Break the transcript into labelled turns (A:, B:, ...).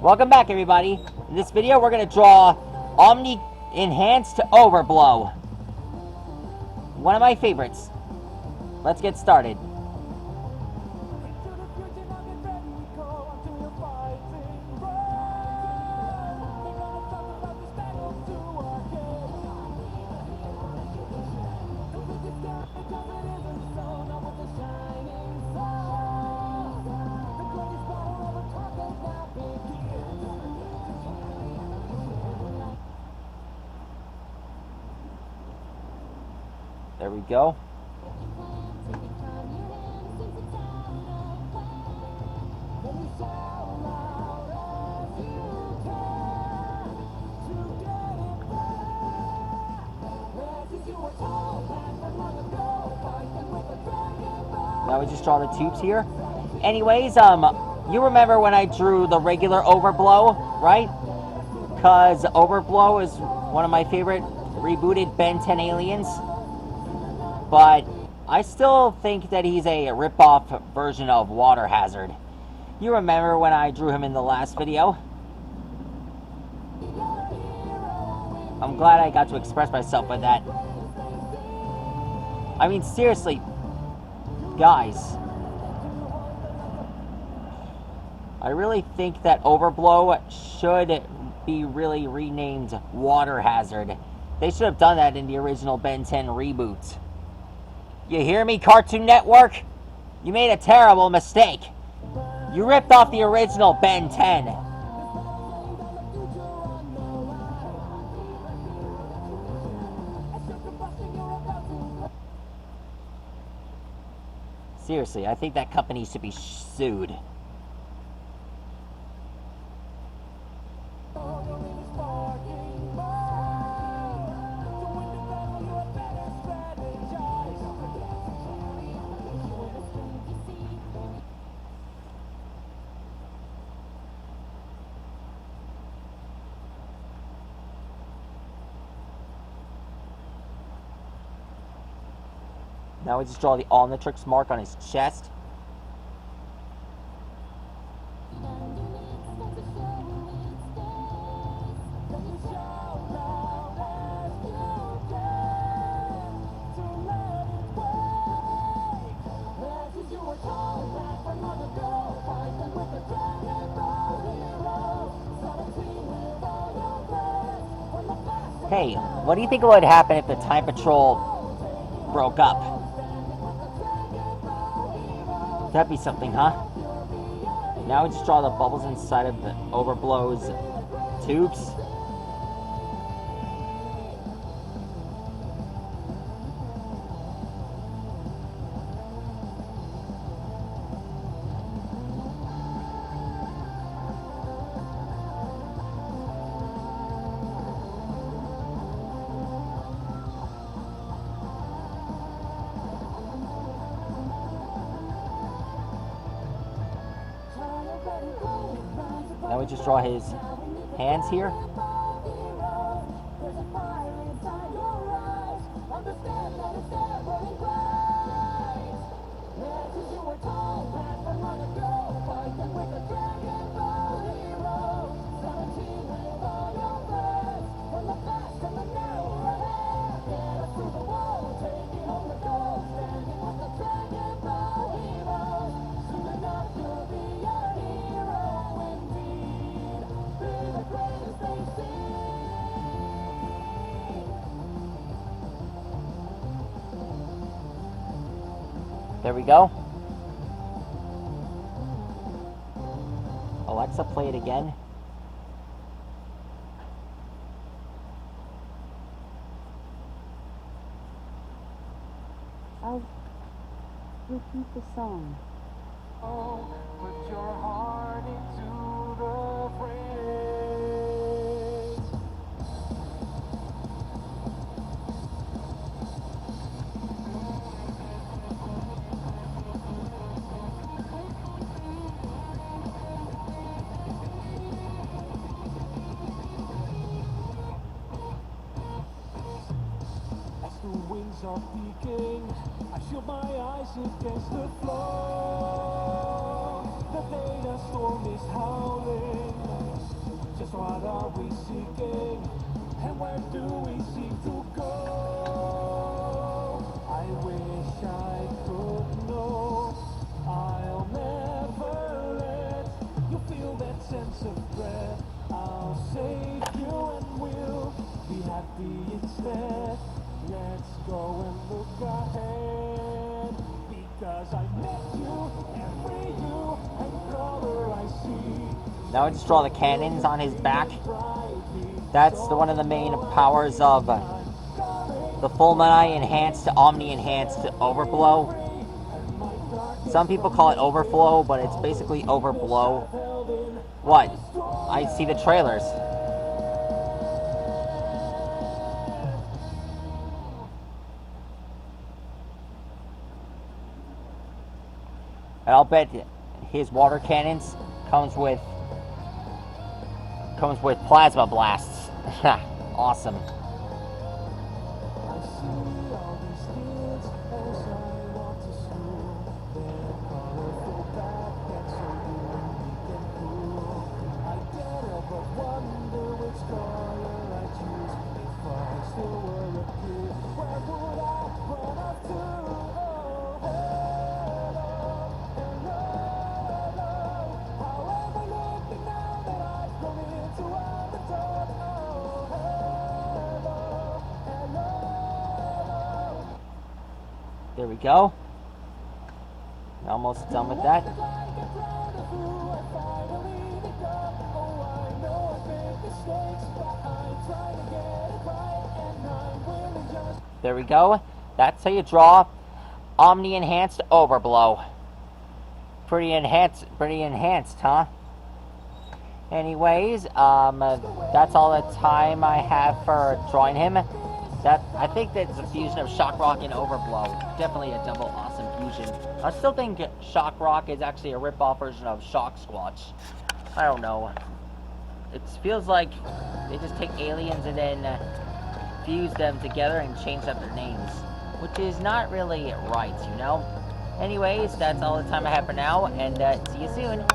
A: Welcome back, everybody. In this video, we're going to draw Omni Enhanced Overblow. One of my favorites. Let's get started. There we go. Now we just draw the tubes here. Anyways, you remember when I drew the regular overblow, right? Because overblow is one of my favorite rebooted Ben 10 aliens. But I still think that he's a ripoff version of Water Hazard. You remember when I drew him in the last video? I'm glad I got to express myself with that. I mean, seriously, guys. I really think that Overblow should be really renamed Water Hazard. They should have done that in the original Ben 10 reboot. You hear me, Cartoon Network? You made a terrible mistake. You ripped off the original Ben 10. Seriously, I think that company should be sued. Now we just draw the Omnitrix mark on his chest. Hey, what do you think would happen if the Time Patrol broke up? That'd be something, huh? Now we just draw the bubbles inside of the Overblow's tubes. Now we just draw his hands here. There we go. Alexa, play it again.
B: I'll repeat the song.
C: Oh, put your heart into the phrase. Wings are peaking, I shield my eyes against the flow. The data storm is howling. speaking, and where do we seek to go? I wish I could know. I'll never let you feel that sense of dread. I'll save you and we'll be happy instead. Let's go and look ahead, because I met you, every you and color I see.
A: Now I just draw the cannons on his back. That's one of the main powers of the Fulmini enhanced to omni enhanced to overblow. Some people call it overflow, but it's basically overblow. What? I see the trailers. And I'll bet his water cannons comes with plasma blasts. Awesome. There we go. Almost done with that. There we go. That's how you draw omni enhanced overblow. Pretty enhanced, huh? Anyways, that's all the time I have for drawing him. I think that's a fusion of Shock Rock and Overblow. Definitely a double awesome fusion. I still think Shock Rock is actually a rip-off version of Shock Squatch. I don't know. It feels like they just take aliens and then fuse them together and change up their names, which is not really right, you know? Anyways, that's all the time I have for now, and see you soon.